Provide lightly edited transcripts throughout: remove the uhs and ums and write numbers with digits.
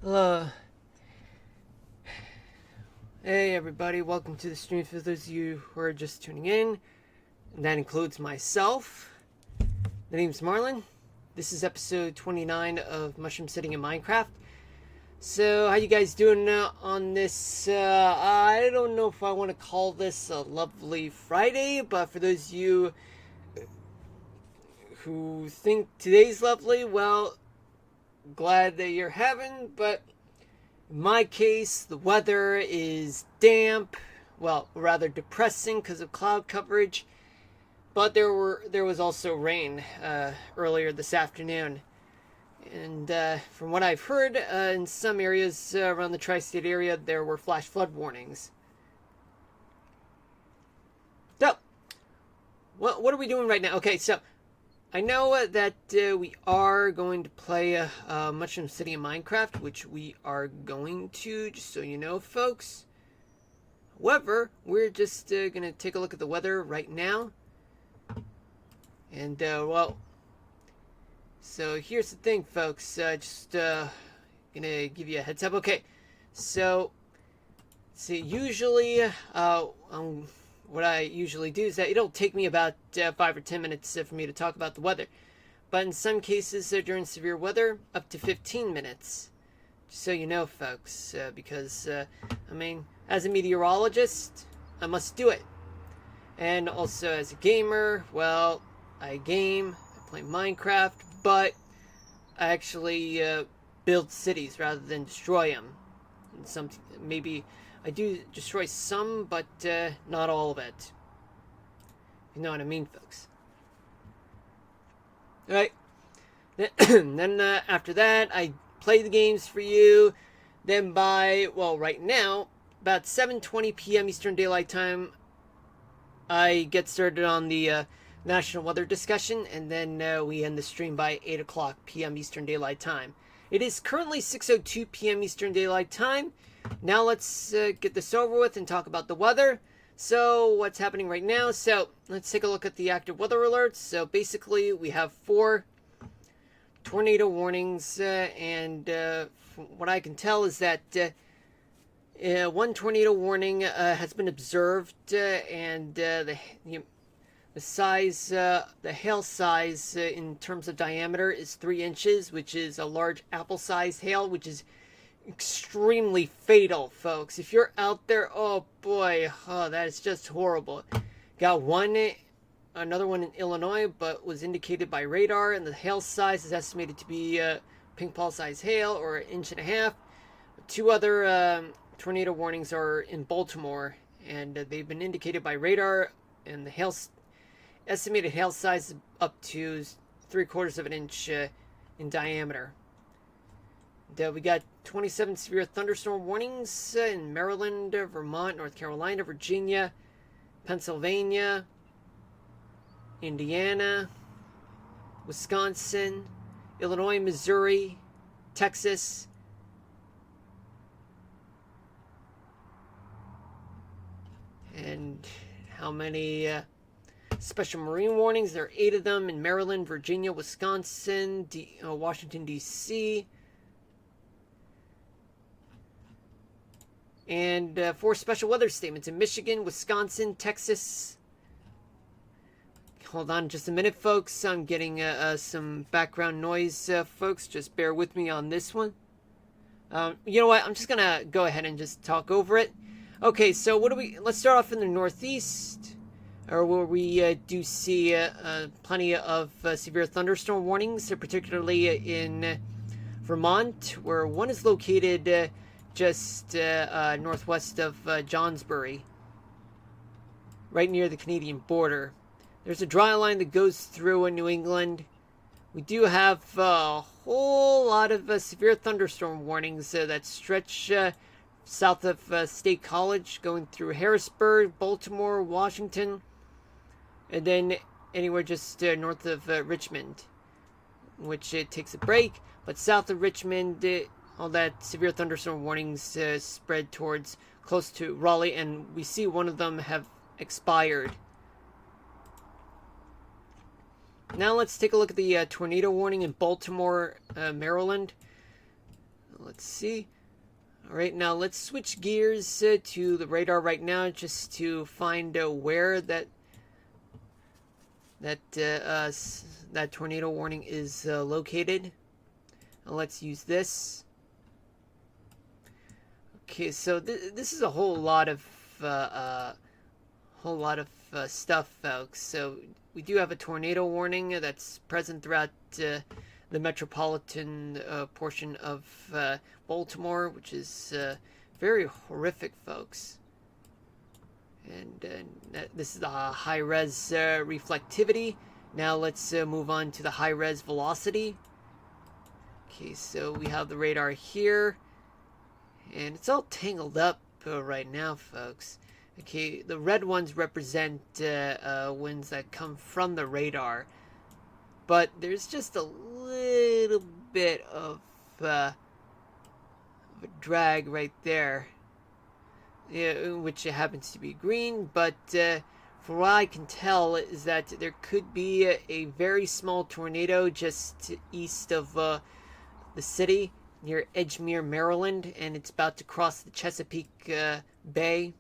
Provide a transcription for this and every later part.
Hello. Hey everybody, welcome to the stream for those of you who are just tuning in. And that includes myself. The name's Marlon. This is episode 29 of Mushroom Sitting in Minecraft. So, how you guys doing on this, I don't know if I want to call this a lovely Friday, but for those of you who think today's lovely, well, glad that you're having, but in my case, the weather is damp, well, rather depressing because of cloud coverage. But there was also rain earlier this afternoon, and from what I've heard, in some areas around the tri-state area, there were flash flood warnings. So, what are we doing right now? Okay, so I know that we are going to play Mushroom City in Minecraft, which we are going to, just so you know, folks. However, we're just going to take a look at the weather right now. And, well, so here's the thing, folks. Just going to give you a heads up. Okay, so, see, usually, what I usually do is that it'll take me about 5 or 10 minutes for me to talk about the weather. But in some cases, during severe weather, up to 15 minutes. Just so you know, folks, because, I mean, as a meteorologist, I must do it. And also as a gamer, well, I game, I play Minecraft, but I actually build cities rather than destroy them. And some, maybe I do destroy some, but not all of it. You know what I mean, folks. Alright. Then after that, I play the games for you. Then by, well, right now, about 7:20 p.m. Eastern Daylight Time, I get started on the national weather discussion, and then we end the stream by 8 o'clock p.m. Eastern Daylight Time. It is currently 6:02 p.m. Eastern Daylight Time. Now let's get this over with and talk about the weather. So what's happening right now? So let's take a look at the active weather alerts. So basically we have 4 tornado warnings, and from what I can tell is that one tornado warning has been observed, and the size, the hail size in terms of diameter is 3 inches, which is a large apple-sized hail, which is extremely fatal, folks. If you're out there, oh boy, oh, that is just horrible. Got another one in Illinois, but was indicated by radar, and the hail size is estimated to be pink ball-sized hail, or 1.5 inches. 2 other tornado warnings are in Baltimore, and they've been indicated by radar, and the estimated hail size is up to 3/4 of an inch in diameter. We got 27 severe thunderstorm warnings in Maryland, Vermont, North Carolina, Virginia, Pennsylvania, Indiana, Wisconsin, Illinois, Missouri, Texas, and how many special marine warnings? There are 8 of them in Maryland, Virginia, Wisconsin, Washington, D.C., and 4 special weather statements in Michigan, Wisconsin, Texas. Hold on just a minute, folks. I'm getting some background noise, folks. Just bear with me on this one. You know what? I'm just going to go ahead and just talk over it. Okay, so let's start off in the Northeast, or where we do see plenty of severe thunderstorm warnings, particularly in Vermont, where one is located just northwest of Johnsbury, right near the Canadian border. There's a dry line that goes through New England. We do have a whole lot of severe thunderstorm warnings that stretch south of State College, going through Harrisburg, Baltimore, Washington, and then anywhere just north of Richmond, which it takes a break. But south of Richmond, all that severe thunderstorm warnings spread towards close to Raleigh, and we see one of them have expired. Now let's take a look at the tornado warning in Baltimore, Maryland. let's see. All right, now let's switch gears to the radar right now, just to find where that tornado warning is located. Now let's use this. Okay, so this is a whole lot of stuff, folks. So we do have a tornado warning that's present throughout the metropolitan portion of Baltimore, which is very horrific, folks. And this is the high-res reflectivity. Now let's move on to the high-res velocity. Okay, so we have the radar here, and it's all tangled up right now, folks. Okay, the red ones represent winds that come from the radar, but there's just a little bit of a drag right there, which happens to be green, but from what I can tell is that there could be a very small tornado just east of the city near Edgemere, Maryland, and it's about to cross the Chesapeake Bay.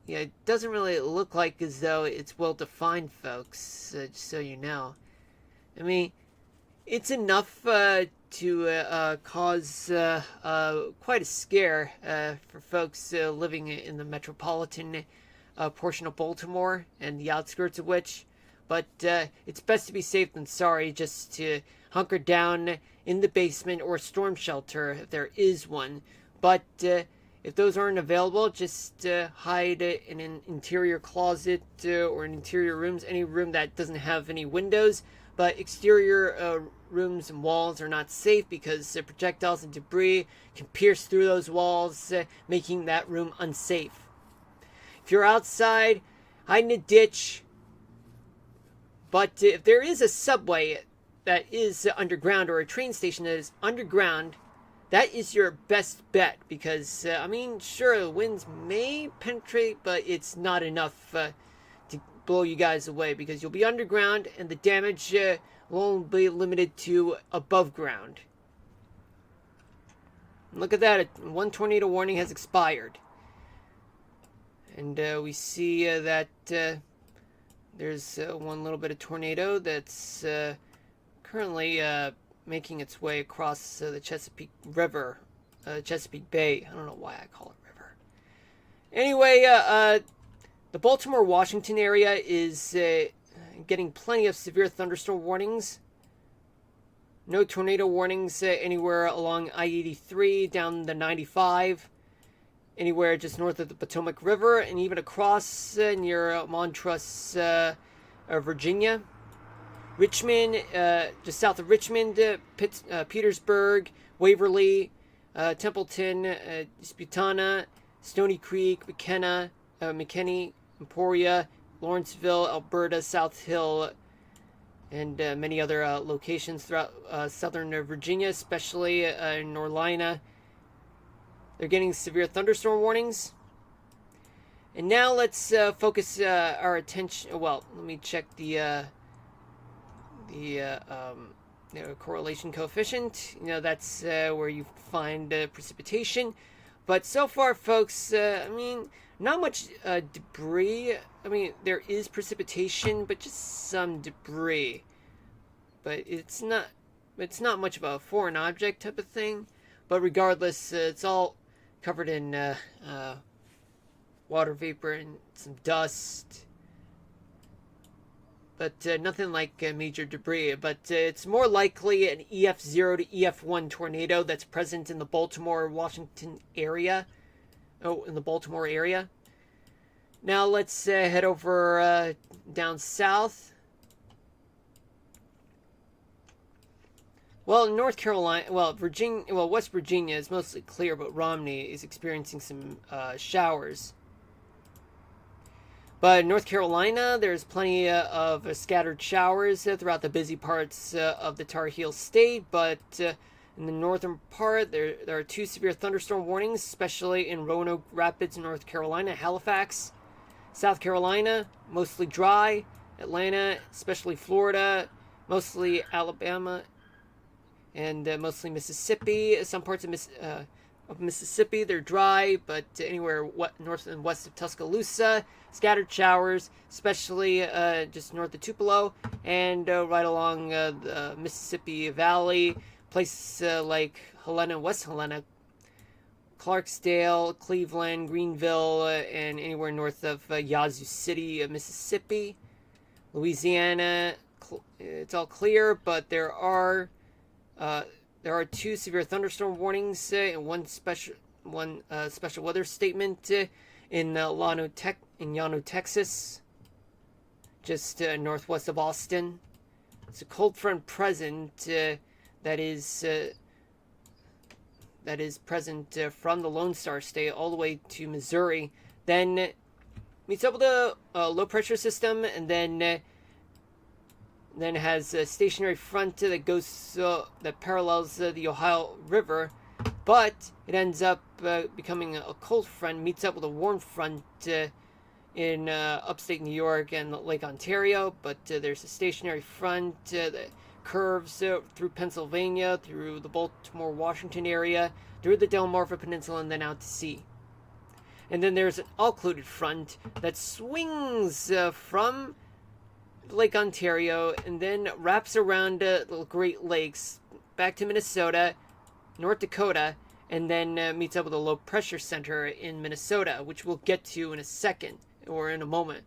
Yeah, it doesn't really look like as though it's well defined, folks, just so you know. I mean, it's enough to cause quite a scare for folks living in the metropolitan portion of Baltimore and the outskirts of which. But it's best to be safe than sorry, just to hunker down in the basement or storm shelter if there is one. But if those aren't available, just hide in an interior closet or in interior rooms, any room that doesn't have any windows. But exterior rooms and walls are not safe because projectiles and debris can pierce through those walls, making that room unsafe. If you're outside, hide in a ditch. But if there is a subway that is underground or a train station that is underground, that is your best bet because, I mean, sure, the winds may penetrate, but it's not enough to blow you guys away because you'll be underground and the damage will only be limited to above ground. And look at that, one tornado warning has expired. And we see that there's one little bit of tornado that's currently making its way across the Chesapeake River, Chesapeake Bay. I don't know why I call it river. Anyway, the Baltimore-Washington area is getting plenty of severe thunderstorm warnings. No tornado warnings anywhere along I-83 down the 95. Anywhere just north of the Potomac River, and even across near Montrose, Virginia. Richmond, just south of Richmond, Petersburg, Waverly, Templeton, Sputana, Stony Creek, McKinney, Emporia, Lawrenceville, Alberta, South Hill, and many other locations throughout southern Virginia, especially in Norlina. They're getting severe thunderstorm warnings. And now let's focus our attention. Well, let me check the correlation coefficient. That's where you find precipitation. But so far, folks, I mean, not much debris. I mean, there is precipitation, but just some debris. But it's not much of a foreign object type of thing. But regardless, it's all covered in water vapor and some dust. But nothing like major debris. But it's more likely an EF0 to EF1 tornado that's present in the Baltimore-Washington area. Oh, in the Baltimore area. Now let's head over down south. Well, in North Carolina, West Virginia is mostly clear, but Romney is experiencing some showers. But in North Carolina, there's plenty of scattered showers throughout the busy parts of the Tar Heel State. But in the northern part, there are 2 severe thunderstorm warnings, especially in Roanoke Rapids, North Carolina, Halifax. South Carolina, mostly dry. Atlanta, especially Florida, mostly Alabama. and mostly Mississippi. Some parts of Mississippi, they're dry, but anywhere north and west of Tuscaloosa, scattered showers, especially just north of Tupelo, and right along the Mississippi Valley, places like Helena, West Helena, Clarksdale, Cleveland, Greenville, and anywhere north of Yazoo City, Mississippi. Louisiana, it's all clear, but there are 2 severe thunderstorm warnings and one special weather statement in Llano, Texas, just northwest of Austin. It's a cold front present that is present from the Lone Star State all the way to Missouri. Then meets up with a low pressure system, and then has a stationary front that parallels the Ohio River, but it ends up becoming a cold front, meets up with a warm front in upstate New York and Lake Ontario, but there's a stationary front that curves through Pennsylvania, through the Baltimore, Washington area, through the Delmarva Peninsula, and then out to sea. And then there's an occluded front that swings from Lake Ontario and then wraps around the Great Lakes back to Minnesota, North Dakota, and then meets up with a low pressure center in Minnesota, which we'll get to in a second or in a moment.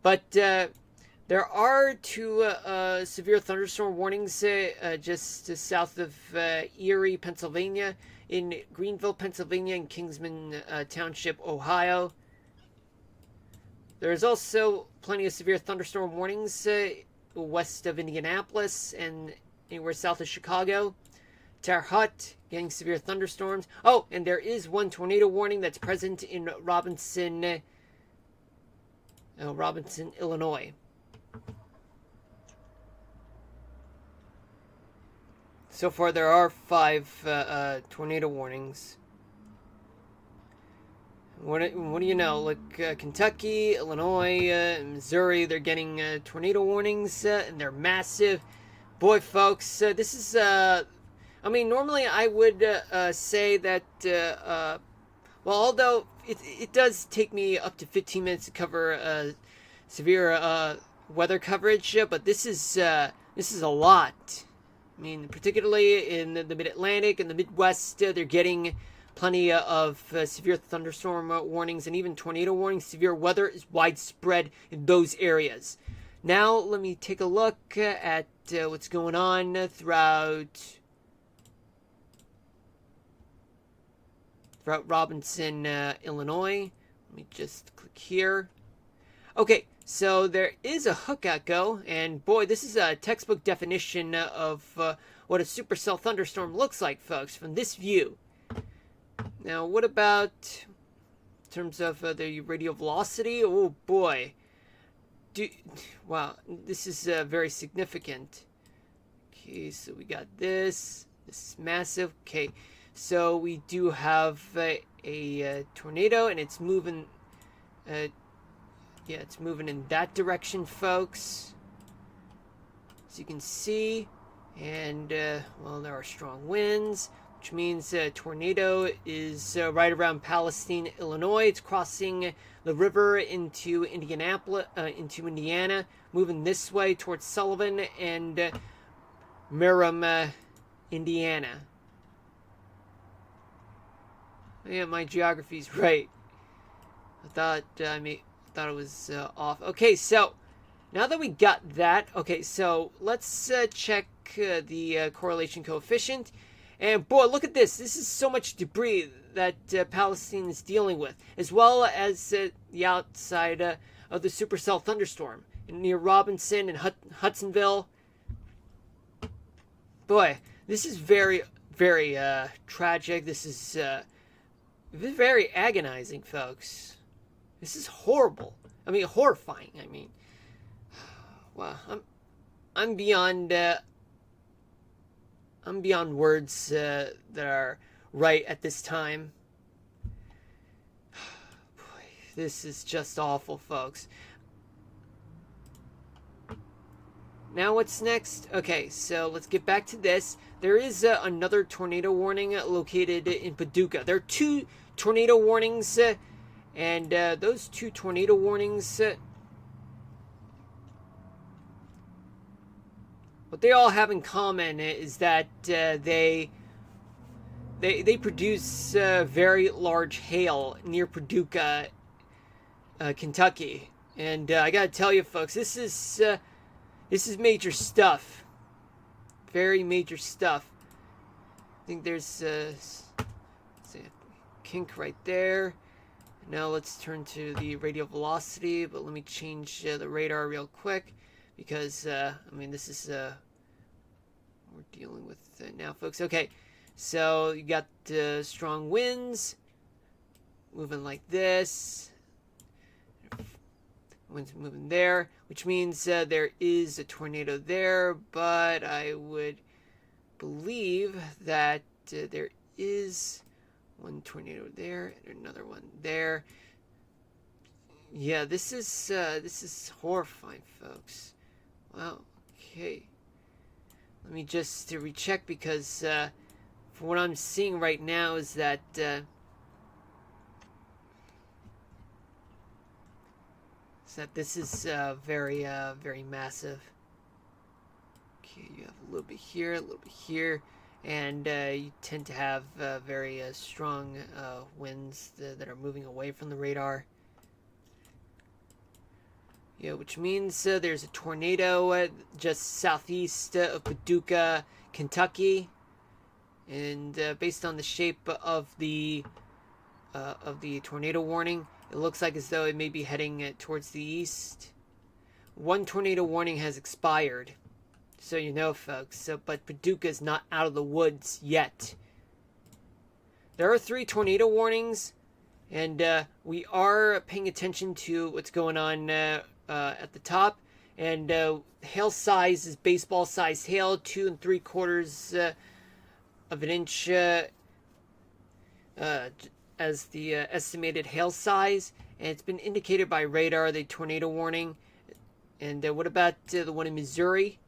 But there are 2 severe thunderstorm warnings just south of Erie, Pennsylvania, in Greenville, Pennsylvania, and Kingsman Township, Ohio. There's also plenty of severe thunderstorm warnings west of Indianapolis and anywhere south of Chicago. Terre Haute getting severe thunderstorms. Oh, and there is 1 tornado warning that's present in Robinson, Illinois. So far, there are 5 tornado warnings. What do you know? Like Kentucky, Illinois, Missouri, they're getting tornado warnings, and they're massive. Boy, folks, this is. Normally I would say that. Although it does take me up to 15 minutes to cover severe weather coverage, but this is a lot. I mean, particularly in the Mid-Atlantic and the Midwest, they're getting plenty of severe thunderstorm warnings and even tornado warnings. Severe weather is widespread in those areas. Now, let me take a look at what's going on throughout Robinson, Illinois. Let me just click here. Okay, so there is a hook echo, and boy, this is a textbook definition of what a supercell thunderstorm looks like, folks, from this view. Now, what about in terms of the radial velocity? Oh boy. Wow, this is very significant. Okay, so we got this. This is massive. Okay, so we do have a tornado, and it's moving. It's moving in that direction, folks. As you can see, and there are strong winds, which means a tornado is right around Palestine, Illinois. It's crossing the river into into Indiana, moving this way towards Sullivan and Merrim, Indiana. Yeah, my geography's right. I thought it was off. Okay, so now that we got that, okay, so let's check the correlation coefficient. And boy, look at this. This is so much debris that Palestine is dealing with, as well as the outside of the supercell thunderstorm near Robinson and Hudsonville. Boy, this is very, very tragic. This is very agonizing, folks. This is horrible. I mean, horrifying. I mean, wow. I'm beyond words that are right at this time. Boy, this is just awful, folks. Now what's next? Okay, so let's get back to this. there is another tornado warning located in Paducah. There are two tornado warnings, and those two tornado warnings, what they all have in common is that they produce very large hail near Paducah, Kentucky. And I gotta tell you, folks, this is major stuff. Very major stuff. I think there's a kink right there. Now let's turn to the radial velocity, but let me change the radar real quick because I mean, this is what we're dealing with now, folks. Okay, so you got strong winds moving like this. Wind's moving there, which means there is a tornado there, but I would believe that there is one tornado there and another one there. Yeah, this is horrifying, folks. Wow. Okay. Let me just recheck because from what I'm seeing right now is that this is very massive. Okay, you have a little bit here, a little bit here, and you tend to have very strong winds that are moving away from the radar. Yeah, which means there's a tornado just southeast of Paducah, Kentucky, and based on the shape of the tornado warning, it looks like as though it may be heading towards the east. One tornado warning has expired, so you know, folks. But Paducah is not out of the woods yet. There are 3 tornado warnings, and we are paying attention to what's going on at the top. And hail size is baseball-sized hail, 2 3/4 of an inch. As the estimated hail size, and it's been indicated by radar, the tornado warning. And what about the one in Missouri?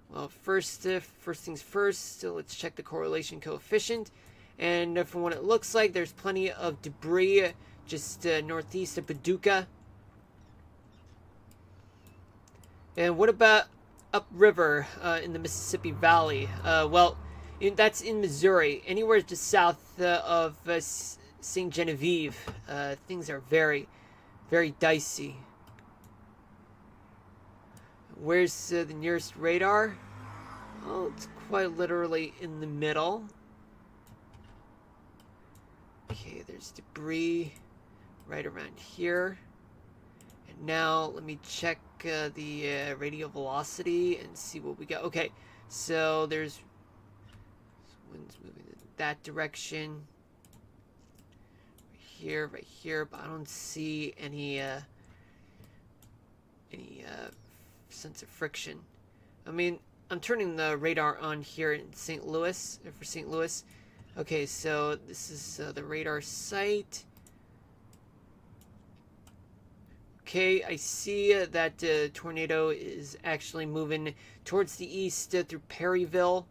Well, first things first, so let's check the correlation coefficient. And from what it looks like, there's plenty of debris just northeast of Paducah. And what about upriver in the Mississippi Valley? Well, that's in Missouri. Anywhere just south of St. Genevieve, things are very, very dicey. Where's the nearest radar? Oh, it's quite literally in the middle. Okay, there's debris right around here. And now let me check the radial velocity and see what we got. Okay, so there's wind's moving in that direction. Right here, but I don't see any sense of friction. I mean, I'm turning the radar on here in St. Louis, for St. Louis. Okay, so this is the radar site. Okay, I see that the tornado is actually moving towards the east through Perryville.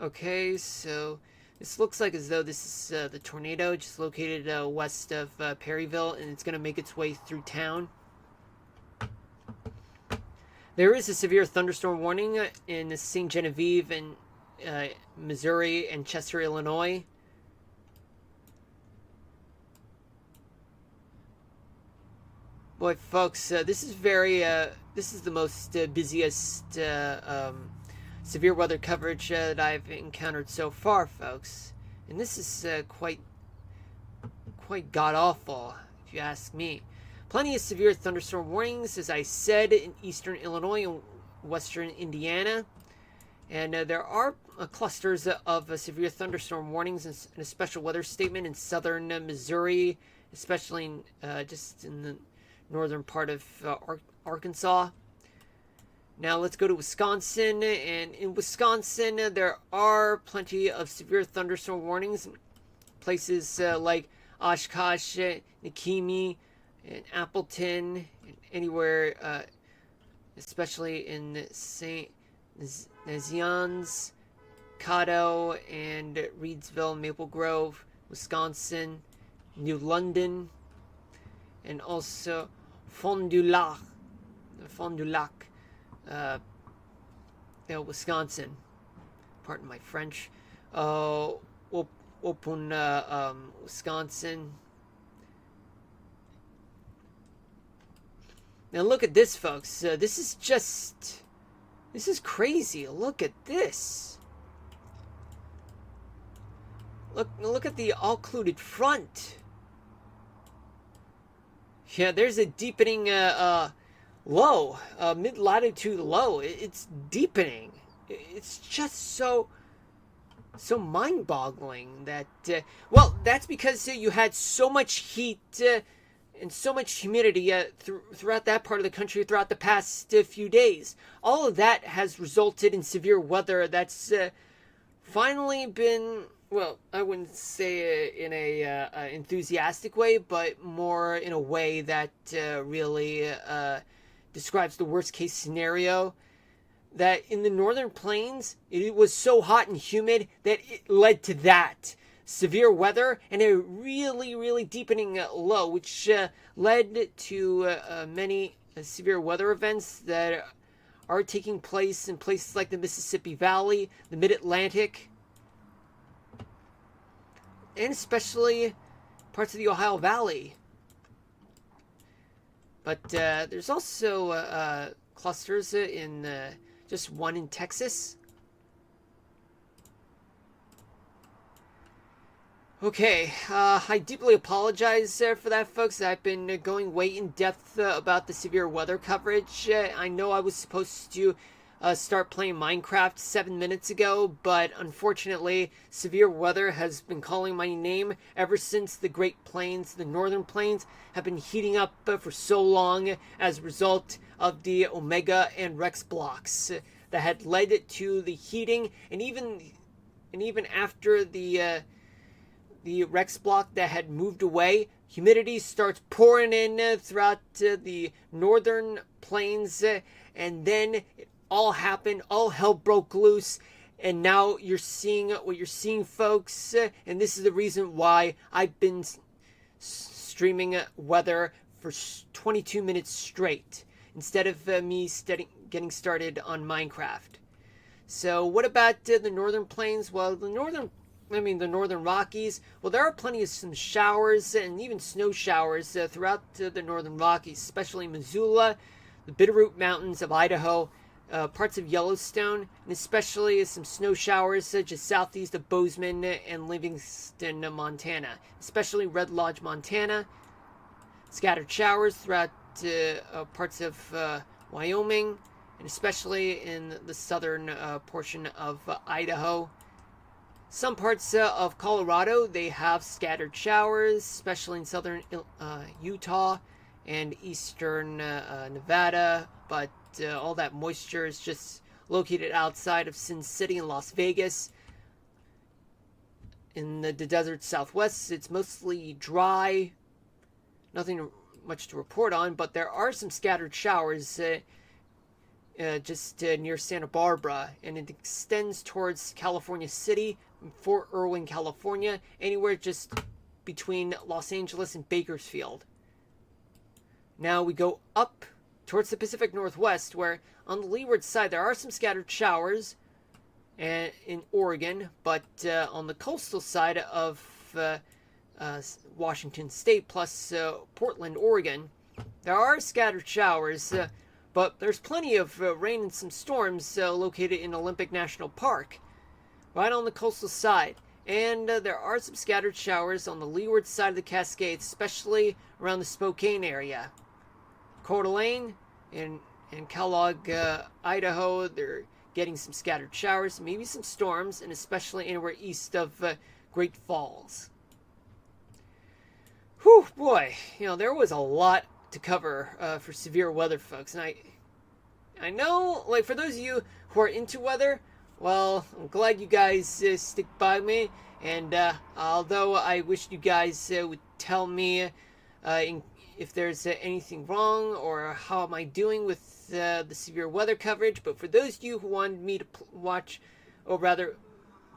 Okay, so this looks like as though this is the tornado just located west of Perryville, and it's going to make its way through town. There is a severe thunderstorm warning in St. Genevieve and Missouri and Chester, Illinois. Boy, folks, this is the most busiest severe weather coverage that I've encountered so far, folks. And this is quite god-awful, if you ask me. Plenty of severe thunderstorm warnings, as I said, in eastern Illinois and western Indiana. And there are clusters of severe thunderstorm warnings and a special weather statement in southern Missouri, especially just in the northern part of Arkansas. Now let's go to Wisconsin, and in Wisconsin there are plenty of severe thunderstorm warnings in places like Oshkosh, Nikemi, in Appleton, and anywhere, especially in St. Nazianz, Caddo, and Reedsville, Maple Grove, Wisconsin, New London, and also Fond du Lac, uh, Wisconsin. Pardon my French. Wisconsin. Now look at this, folks. This is crazy. Look at this. Look at the occluded front. Yeah, there's a deepening low, mid-latitude low. It's deepening. It's just so mind-boggling that well, that's because you had so much heat and so much humidity throughout that part of the country throughout the past few days. All of that has resulted in severe weather that's finally been, well, I wouldn't say in a enthusiastic way, but more in a way that really describes the worst case scenario. That in the northern plains, it was so hot and humid that it led to that severe weather and a really deepening low, which led to many severe weather events that are taking place in places like the Mississippi Valley, the Mid-Atlantic, and especially parts of the Ohio Valley. But there's also clusters in just one in Texas. Okay, I deeply apologize for that, folks. I've been going way in depth about the severe weather coverage. I know I was supposed to start playing Minecraft 7 minutes ago, but unfortunately, severe weather has been calling my name ever since the Great Plains, the Northern Plains, have been heating up for so long as a result of the Omega and Rex blocks that had led to the heating, and even after the Rex block that had moved away, humidity starts pouring in throughout the northern plains, and then it all happened, all hell broke loose, and now you're seeing what you're seeing, folks, and this is the reason why I've been streaming weather for 22 minutes straight instead of me getting started on Minecraft. So what about the northern plains? Well, the northern Rockies. Well, there are plenty of some showers and even snow showers throughout the northern Rockies, especially Missoula, the Bitterroot Mountains of Idaho, parts of Yellowstone, and especially some snow showers just southeast of Bozeman and Livingston, Montana, especially Red Lodge, Montana. Scattered showers throughout parts of Wyoming, and especially in the southern portion of Idaho. Some parts of Colorado, they have scattered showers, especially in southern Utah and eastern Nevada, but all that moisture is just located outside of Sin City and Las Vegas. In the desert southwest, it's mostly dry, nothing much to report on, but there are some scattered showers just near Santa Barbara, and it extends towards California City, Fort Irwin, California, anywhere just between Los Angeles and Bakersfield. Now we go up towards the Pacific Northwest, where on the leeward side there are some scattered showers in Oregon, but on the coastal side of Washington State plus Portland, Oregon, there are scattered showers, but there's plenty of rain and some storms located in Olympic National Park, right on the coastal side. And there are some scattered showers on the leeward side of the Cascades, especially around the Spokane area. Coeur d'Alene and Kellogg, Idaho, they're getting some scattered showers, maybe some storms, and especially anywhere east of Great Falls. Whew, boy, there was a lot to cover for severe weather, folks. And I know, like, for those of you who are into weather, well, I'm glad you guys stick by me. And although I wish you guys would tell me in if there's anything wrong or how am I doing with the severe weather coverage. But for those of you who wanted me to watch, or rather,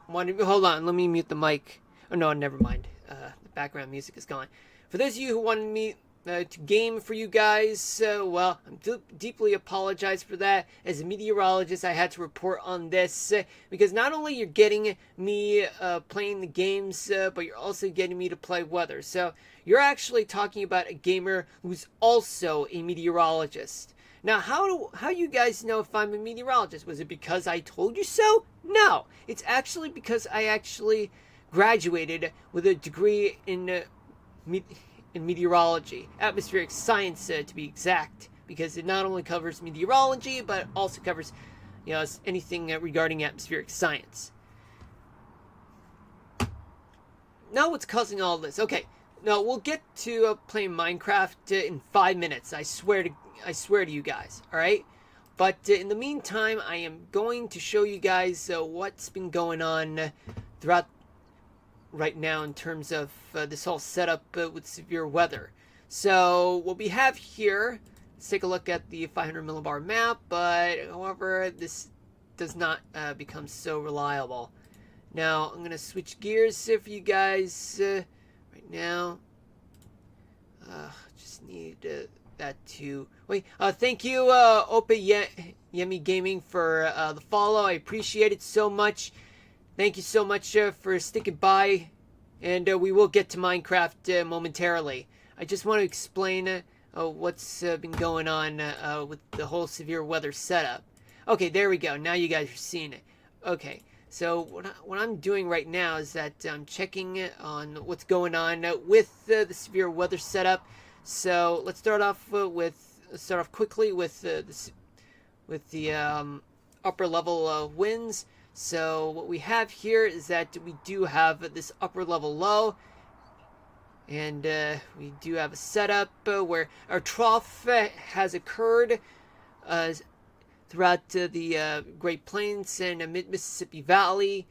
hold on, let me mute the mic. Oh no, never mind. The background music is gone. For those of you who wanted me to game for you guys, well, I'm deeply apologize for that. As a meteorologist, I had to report on this because not only you're getting me playing the games, but you're also getting me to play weather. So you're actually talking about a gamer who's also a meteorologist. Now, how you guys know if I'm a meteorologist? Was it because I told you so? No, it's actually because I actually graduated with a degree in meteorology, atmospheric science to be exact, because it not only covers meteorology but also covers, anything regarding atmospheric science. Now, what's causing all this? Okay, now we'll get to playing Minecraft in 5 minutes. I swear to you guys. All right. But in the meantime, I am going to show you guys what's been going on throughout right now in terms of this whole setup with severe weather. So what we have here, let's take a look at the 500 millibar map, but however, this does not become so reliable. Now, I'm going to switch gears here for you guys right now. Just need that to... Wait, thank you, Opa Yemi Gaming, for the follow. I appreciate it so much. Thank you so much for sticking by, and we will get to Minecraft momentarily. I just want to explain what's been going on with the whole severe weather setup. Okay, there we go. Now you guys are seeing it. Okay, so what I'm doing right now is that I'm checking on what's going on with the severe weather setup. So let's start off quickly with the upper level winds. So what we have here is that we do have this upper level low, and we do have a setup where our trough has occurred throughout the Great Plains and mid-Mississippi Valley.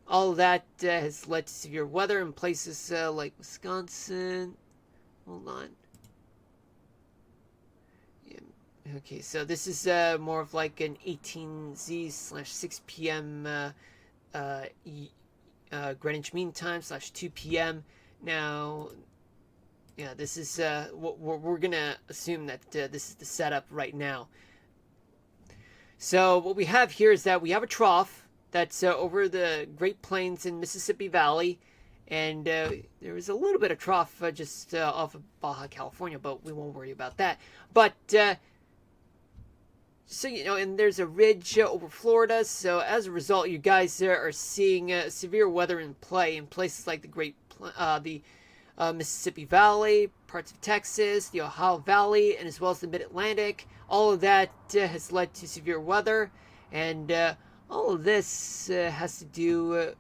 All of that has led to severe weather in places like Wisconsin. Hold on. Okay, so this is more of like an 18Z/6 p.m. Greenwich Mean Time /2 p.m. Now, yeah, this is we're gonna assume that this is the setup right now. So what we have here is that we have a trough that's over the Great Plains in Mississippi Valley, and there is a little bit of trough just off of Baja California, but we won't worry about that. But so, and there's a ridge over Florida, so as a result, you guys are seeing severe weather in play in places like the Mississippi Valley, parts of Texas, the Ohio Valley, and as well as the Mid-Atlantic. All of that has led to severe weather, and all of this has to do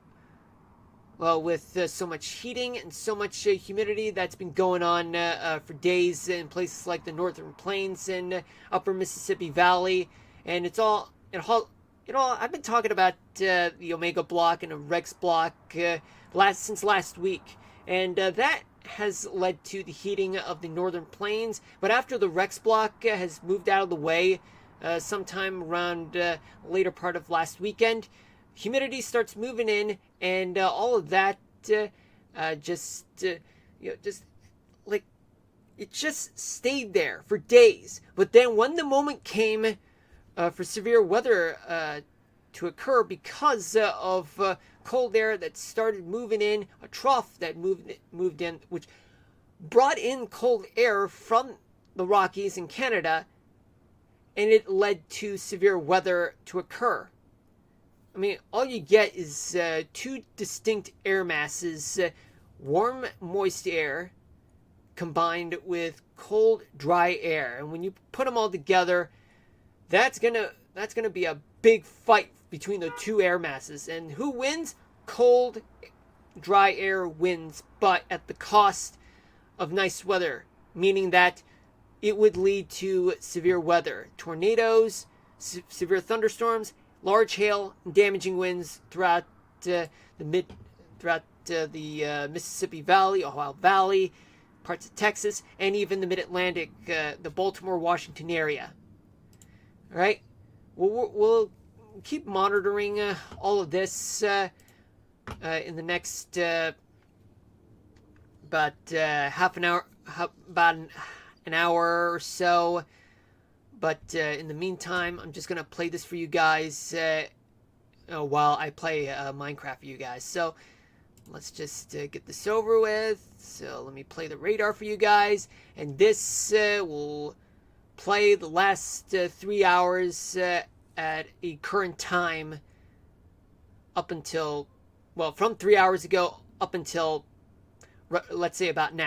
with so much heating and so much humidity that's been going on for days in places like the Northern Plains and upper Mississippi Valley. And I've been talking about the Omega block and the Rex block since last week. And that has led to the heating of the Northern Plains. But after the Rex block has moved out of the way sometime around later part of last weekend, humidity starts moving in, and all of that just stayed there for days. But then when the moment came for severe weather to occur because of cold air that started moving in, a trough that moved in, which brought in cold air from the Rockies in Canada, and it led to severe weather to occur. I mean, all you get is two distinct air masses, warm, moist air, combined with cold, dry air. And when you put them all together, that's gonna be a big fight between the two air masses. And who wins? Cold, dry air wins, but at the cost of nice weather, meaning that it would lead to severe weather, tornadoes, severe thunderstorms, large hail, and damaging winds throughout the Mississippi Valley, Ohio Valley, parts of Texas, and even the Mid-Atlantic, the Baltimore, Washington area. All right, we'll keep monitoring all of this in the next about half an hour, about an hour or so. But in the meantime, I'm just gonna play this for you guys while I play Minecraft for you guys. So let's just get this over with. So let me play the radar for you guys, and this will play the last 3 hours at a current time up until, well, from 3 hours ago up until, let's say, about now.